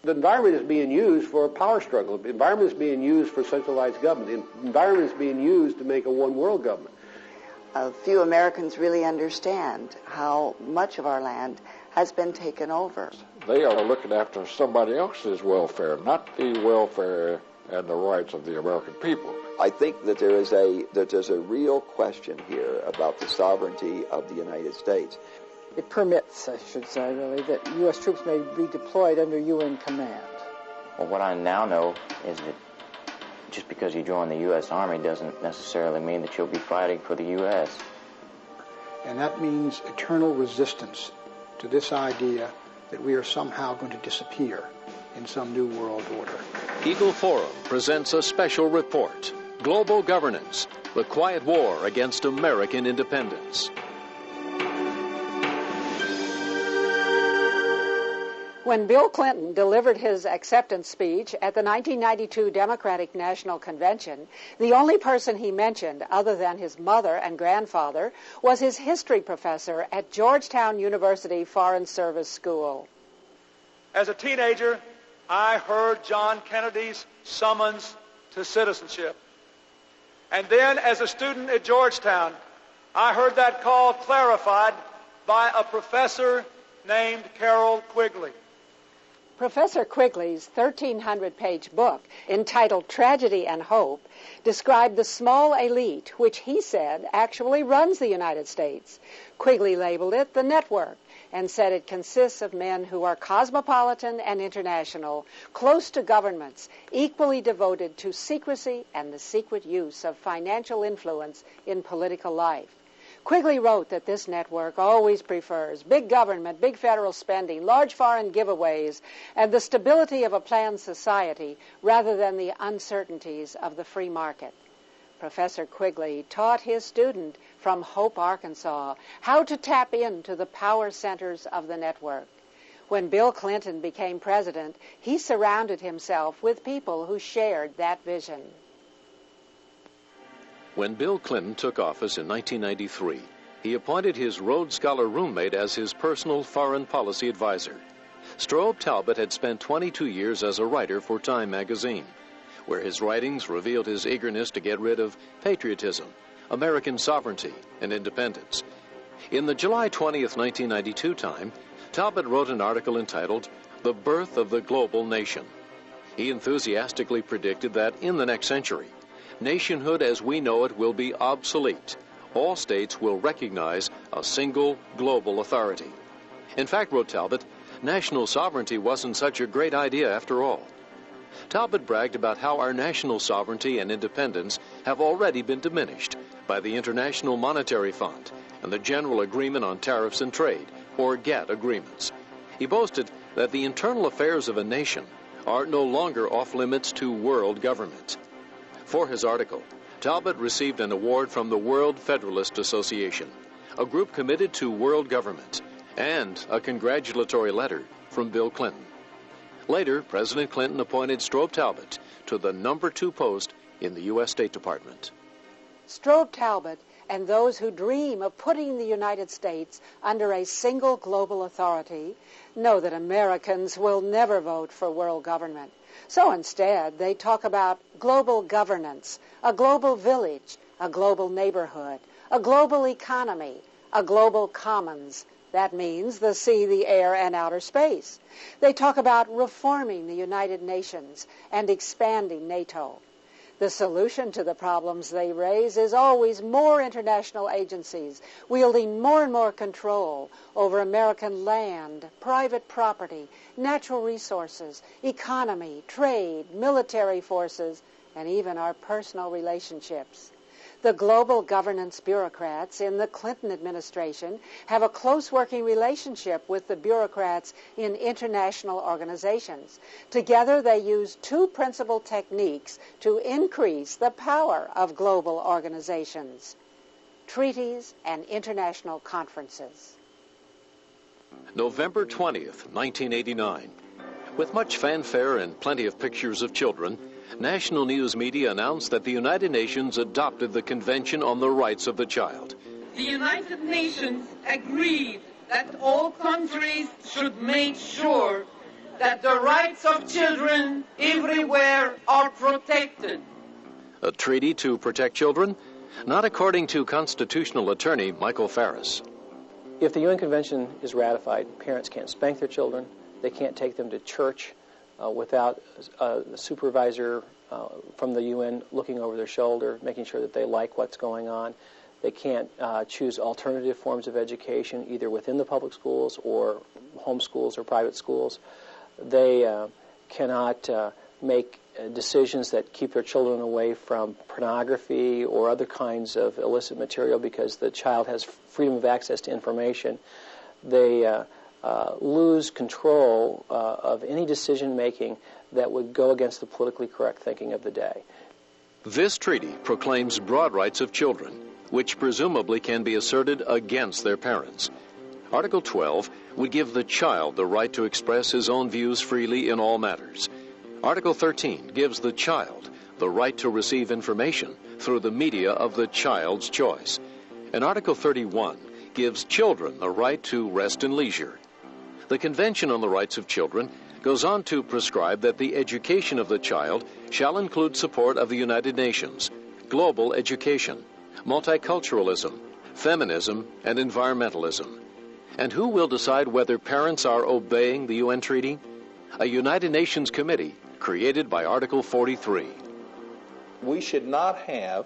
The environment is being used for a power struggle. The environment is being used for centralized government. The environment is being used to make a one-world government. Few Americans really understand how much of our land has been taken over. They are looking after somebody else's welfare, not the welfare and the rights of the American people. I think that there's a real question here about the sovereignty of the United States. It permits, I should say, really, that U.S. troops may be deployed under UN command. Well, what I now know is that just because you join the U.S. Army doesn't necessarily mean that you'll be fighting for the U.S. And that means eternal resistance to this idea that we are somehow going to disappear in some new world order. Eagle Forum presents a special report, Global Governance, the Quiet War Against American Independence. When Bill Clinton delivered his acceptance speech at the 1992 Democratic National Convention, the only person he mentioned, other than his mother and grandfather, was his history professor at Georgetown University Foreign Service School. As a teenager, I heard John Kennedy's summons to citizenship. And then, as a student at Georgetown, I heard that call clarified by a professor named Carroll Quigley. Professor Quigley's 1,300-page book, entitled Tragedy and Hope, described the small elite, which he said actually runs the United States. Quigley labeled it the network and said it consists of men who are cosmopolitan and international, close to governments, equally devoted to secrecy and the secret use of financial influence in political life. Quigley wrote that this network always prefers big government, big federal spending, large foreign giveaways, and the stability of a planned society rather than the uncertainties of the free market. Professor Quigley taught his student from Hope, Arkansas, how to tap into the power centers of the network. When Bill Clinton became president, he surrounded himself with people who shared that vision. When Bill Clinton took office in 1993, he appointed his Rhodes Scholar roommate as his personal foreign policy advisor. Strobe Talbott had spent 22 years as a writer for Time magazine, where his writings revealed his eagerness to get rid of patriotism, American sovereignty, and independence. In the July 20th, 1992 Time, Talbott wrote an article entitled The Birth of the Global Nation. He enthusiastically predicted that in the next century, nationhood as we know it will be obsolete. All states will recognize a single global authority. In fact, wrote Talbott, national sovereignty wasn't such a great idea after all. Talbott bragged about how our national sovereignty and independence have already been diminished by the International Monetary Fund and the General Agreement on Tariffs and Trade, or GATT agreements. He boasted that the internal affairs of a nation are no longer off limits to world government. For his article, Talbott received an award from the World Federalist Association, a group committed to world government, and a congratulatory letter from Bill Clinton. Later, President Clinton appointed Strobe Talbott to the number 2 post in the U.S. State Department. Strobe Talbott and those who dream of putting the United States under a single global authority know that Americans will never vote for world government. So instead, they talk about global governance, a global village, a global neighborhood, a global economy, a global commons. That means the sea, the air, and outer space. They talk about reforming the United Nations and expanding NATO. The solution to the problems they raise is always more international agencies wielding more and more control over American land, private property, natural resources, economy, trade, military forces, and even our personal relationships. The global governance bureaucrats in the Clinton administration have a close working relationship with the bureaucrats in international organizations. Together, they use 2 principal techniques to increase the power of global organizations: treaties and international conferences. November 20th, 1989. With much fanfare and plenty of pictures of children, national news media announced that the United Nations adopted the Convention on the Rights of the Child. The United Nations agreed that all countries should make sure that the rights of children everywhere are protected. A treaty to protect children? Not according to constitutional attorney Michael Farris. If the UN Convention is ratified, parents can't spank their children. They can't take them to church without a supervisor from the UN looking over their shoulder, making sure that they like what's going on. They can't choose alternative forms of education, either within the public schools or home schools or private schools. They cannot make decisions that keep their children away from pornography or other kinds of illicit material because the child has freedom of access to information. They lose control of any decision-making that would go against the politically correct thinking of the day. This treaty proclaims broad rights of children, which presumably can be asserted against their parents. Article 12 would give the child the right to express his own views freely in all matters. Article 13 gives the child the right to receive information through the media of the child's choice. And Article 31 gives children the right to rest and leisure. The Convention on the Rights of Children goes on to prescribe that the education of the child shall include support of the United Nations, global education, multiculturalism, feminism, and environmentalism. And who will decide whether parents are obeying the UN treaty? A United Nations committee created by Article 43. We should not have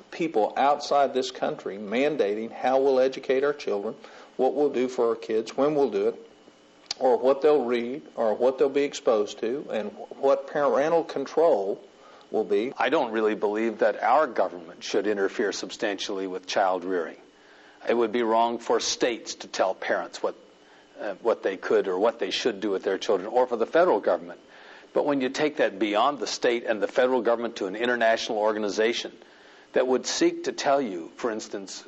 people outside this country mandating how we'll educate our children, what we'll do for our kids, when we'll do it, or what they'll read, or what they'll be exposed to, and what parental control will be. I don't really believe that our government should interfere substantially with child rearing. It would be wrong for states to tell parents what they could or what they should do with their children, or for the federal government. But when you take that beyond the state and the federal government to an international organization that would seek to tell you, for instance,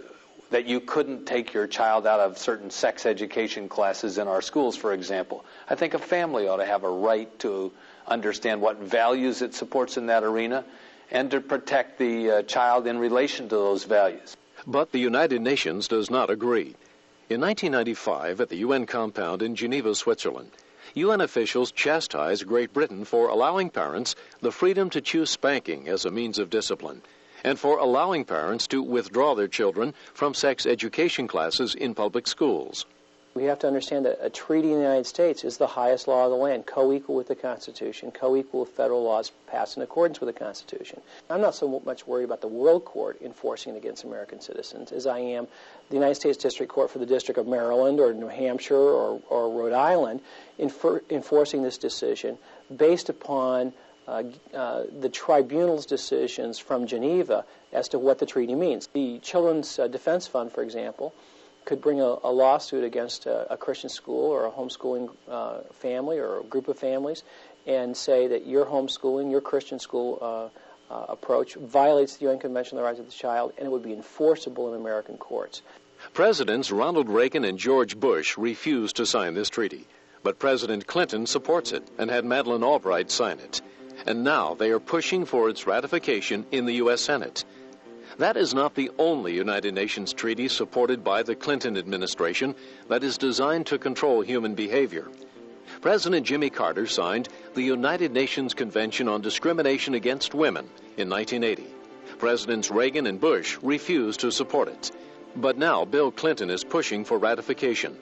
that you couldn't take your child out of certain sex education classes in our schools, for example, I think a family ought to have a right to understand what values it supports in that arena and to protect the child in relation to those values. But the United Nations does not agree. In 1995, at the UN compound in Geneva, Switzerland, UN officials chastised Great Britain for allowing parents the freedom to choose spanking as a means of discipline, and for allowing parents to withdraw their children from sex education classes in public schools. We have to understand that a treaty in the United States is the highest law of the land, co-equal with the Constitution, co-equal with federal laws passed in accordance with the Constitution. I'm not so much worried about the World Court enforcing it against American citizens as I am the United States District Court for the District of Maryland or New Hampshire or Rhode Island enforcing this decision based upon the tribunal's decisions from Geneva as to what the treaty means. The Children's Defense Fund, for example, could bring a lawsuit against a Christian school or a homeschooling family or a group of families and say that your homeschooling, your Christian school approach violates the UN Convention on the Rights of the Child, and it would be enforceable in American courts. Presidents Ronald Reagan and George Bush refused to sign this treaty, but President Clinton supports it and had Madeleine Albright sign it. And now they are pushing for its ratification in the U.S. Senate. That is not the only United Nations treaty supported by the Clinton administration that is designed to control human behavior. President Jimmy Carter signed the United Nations Convention on Discrimination Against Women in 1980. Presidents Reagan and Bush refused to support it. But now Bill Clinton is pushing for ratification.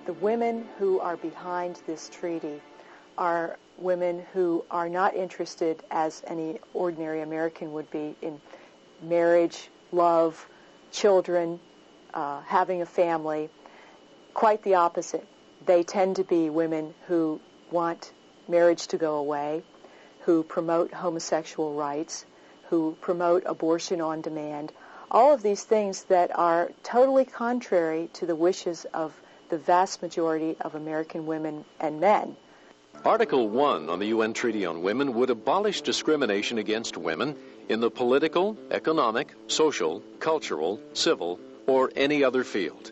The women who are behind this treaty are women who are not interested, as any ordinary American would be, in marriage, love, children, having a family. Quite the opposite. They tend to be women who want marriage to go away, who promote homosexual rights, who promote abortion on demand, all of these things that are totally contrary to the wishes of the vast majority of American women and men. Article 1 on the UN Treaty on Women would abolish discrimination against women in the political, economic, social, cultural, civil, or any other field.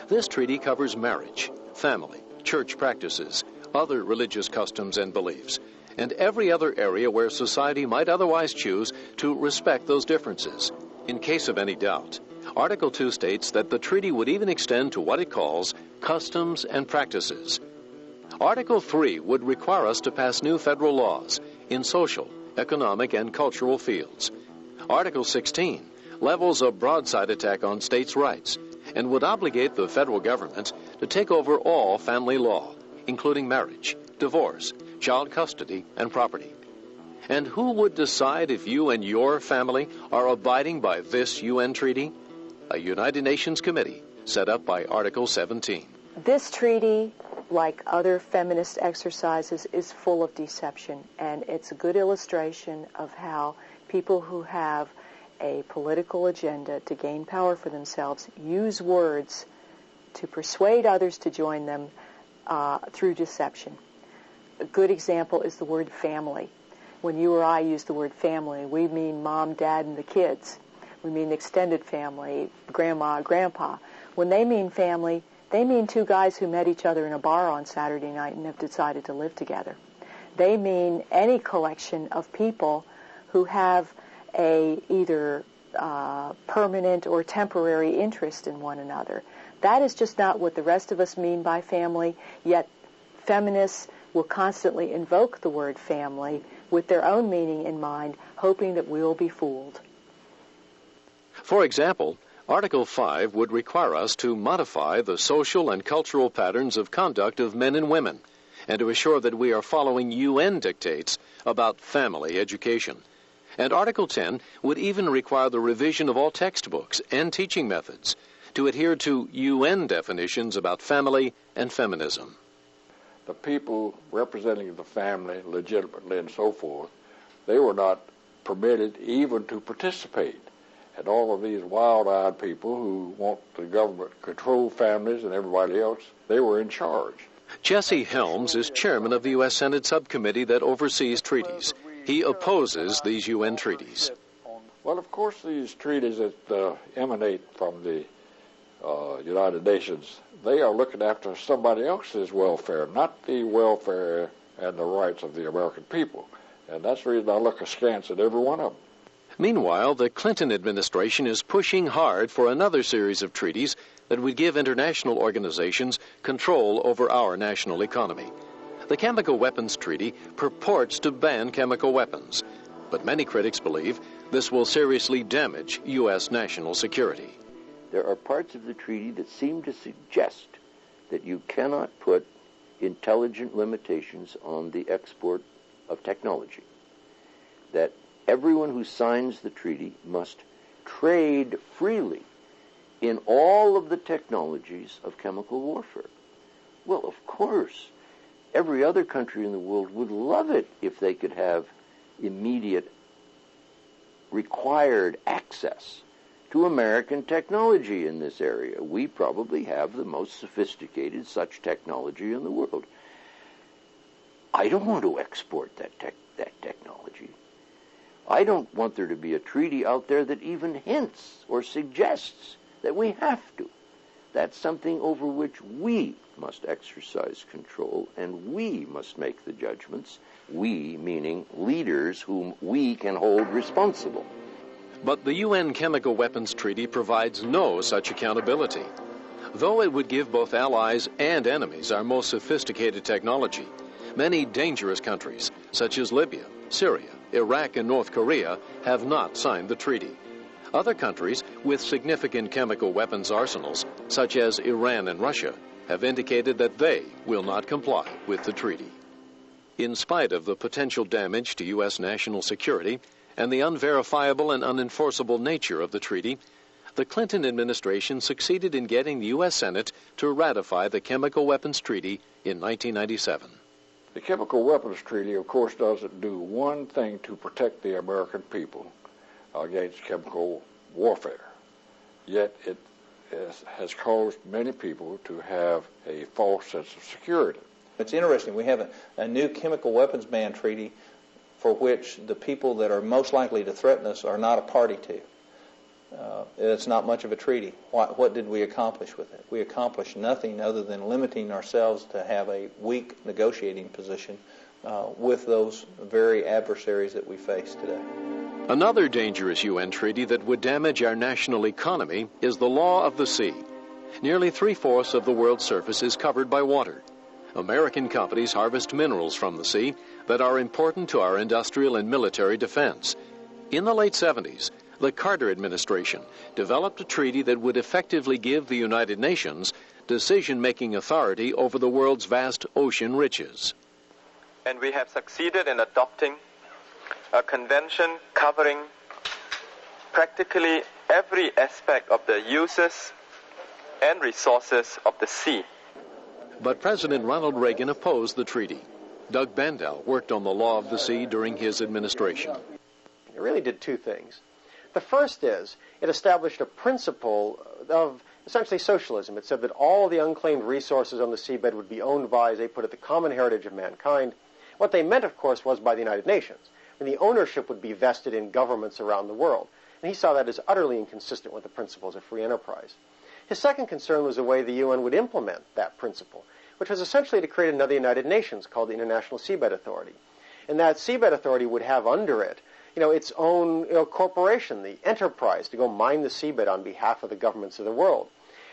This treaty covers marriage, family, church practices, other religious customs and beliefs, and every other area where society might otherwise choose to respect those differences. In case of any doubt, Article 2 states that the treaty would even extend to what it calls customs and practices. Article 3 would require us to pass new federal laws in social, economic, and cultural fields. Article 16 levels a broadside attack on states' rights and would obligate the federal government to take over all family law, including marriage, divorce, child custody, and property. And who would decide if you and your family are abiding by this UN treaty? A United Nations committee set up by Article 17. This treaty, like other feminist exercises, is full of deception, and it's a good illustration of how people who have a political agenda to gain power for themselves use words to persuade others to join them through deception. A good example is the word family. When you or I use the word family, we mean mom, dad, and the kids. We mean extended family, grandma, grandpa. When they mean family, they mean two guys who met each other in a bar on Saturday night and have decided to live together. They mean any collection of people who have a either permanent or temporary interest in one another. That is just not what the rest of us mean by family, yet feminists will constantly invoke the word family with their own meaning in mind, hoping that we will be fooled. For example, Article 5 would require us to modify the social and cultural patterns of conduct of men and women, and to assure that we are following UN dictates about family education. And Article 10 would even require the revision of all textbooks and teaching methods to adhere to UN definitions about family and feminism. The people representing the family legitimately and so forth, they were not permitted even to participate. And all of these wild-eyed people who want the government to control families and everybody else, they were in charge. Jesse Helms is chairman of the U.S. Senate subcommittee that oversees treaties. He opposes these UN treaties. Well, of course, these treaties that emanate from the United Nations, they are looking after somebody else's welfare, not the welfare and the rights of the American people. And that's the reason I look askance at every one of them. Meanwhile, the Clinton administration is pushing hard for another series of treaties that would give international organizations control over our national economy. The Chemical Weapons Treaty purports to ban chemical weapons, but many critics believe this will seriously damage U.S. national security. There are parts of the treaty that seem to suggest that you cannot put intelligent limitations on the export of technology, that everyone who signs the treaty must trade freely in all of the technologies of chemical warfare. Well, of course, every other country in the world would love it if they could have immediate required access to American technology in this area. We probably have the most sophisticated such technology in the world. I don't want to export that technology. I don't want there to be a treaty out there that even hints or suggests that we have to. That's something over which we must exercise control, and we must make the judgments. We, meaning leaders whom we can hold responsible. But the UN Chemical Weapons Treaty provides no such accountability. Though it would give both allies and enemies our most sophisticated technology, many dangerous countries, such as Libya, Syria, Iraq, and North Korea, have not signed the treaty. Other countries with significant chemical weapons arsenals, such as Iran and Russia, have indicated that they will not comply with the treaty. In spite of the potential damage to U.S. national security and the unverifiable and unenforceable nature of the treaty, the Clinton administration succeeded in getting the U.S. Senate to ratify the Chemical Weapons Treaty in 1997. The Chemical Weapons Treaty, of course, doesn't do one thing to protect the American people against chemical warfare. Yet it has caused many people to have a false sense of security. It's interesting. We have a new chemical weapons ban treaty for which the people that are most likely to threaten us are not a party to. It's not much of a treaty. What did we accomplish with it? We accomplished nothing other than limiting ourselves to have a weak negotiating position with those very adversaries that we face today. Another dangerous UN treaty that would damage our national economy is the law of the sea. Nearly 3/4 of the world's surface is covered by water. American companies harvest minerals from the sea that are important to our industrial and military defense. In the late 70s, the Carter administration developed a treaty that would effectively give the United Nations decision-making authority over the world's vast ocean riches. And we have succeeded in adopting a convention covering practically every aspect of the uses and resources of the sea. But President Ronald Reagan opposed the treaty. Doug Bandel worked on the law of the sea during his administration. It really did two things. The first is it established a principle of essentially socialism. It said that all the unclaimed resources on the seabed would be owned by, as they put it, the common heritage of mankind. What they meant, of course, was by the United Nations. And the ownership would be vested in governments around the world. And he saw that as utterly inconsistent with the principles of free enterprise. His second concern was the way the UN would implement that principle, which was essentially to create another United Nations called the International Seabed Authority. And that Seabed Authority would have under it, its own corporation, the enterprise, to go mine the seabed on behalf of the governments of the world.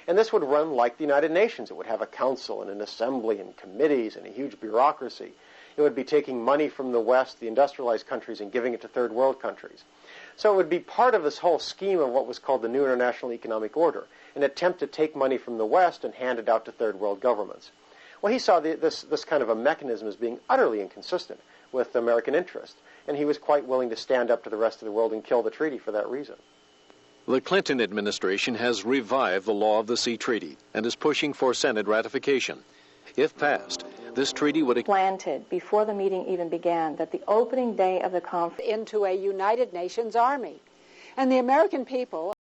And this would run like the United Nations. It would have a council and an assembly and committees and a huge bureaucracy. It would be taking money from the West, the industrialized countries, and giving it to third world countries. So it would be part of this whole scheme of what was called the New International Economic Order, an attempt to take money from the West and hand it out to third world governments. Well, he saw this kind of a mechanism as being utterly inconsistent with American interest, and he was quite willing to stand up to the rest of the world and kill the treaty for that reason. The Clinton administration has revived the Law of the Sea Treaty and is pushing for Senate ratification. If passed, this treaty would planted before the meeting even began that the opening day of the conference into a United Nations army. And the American people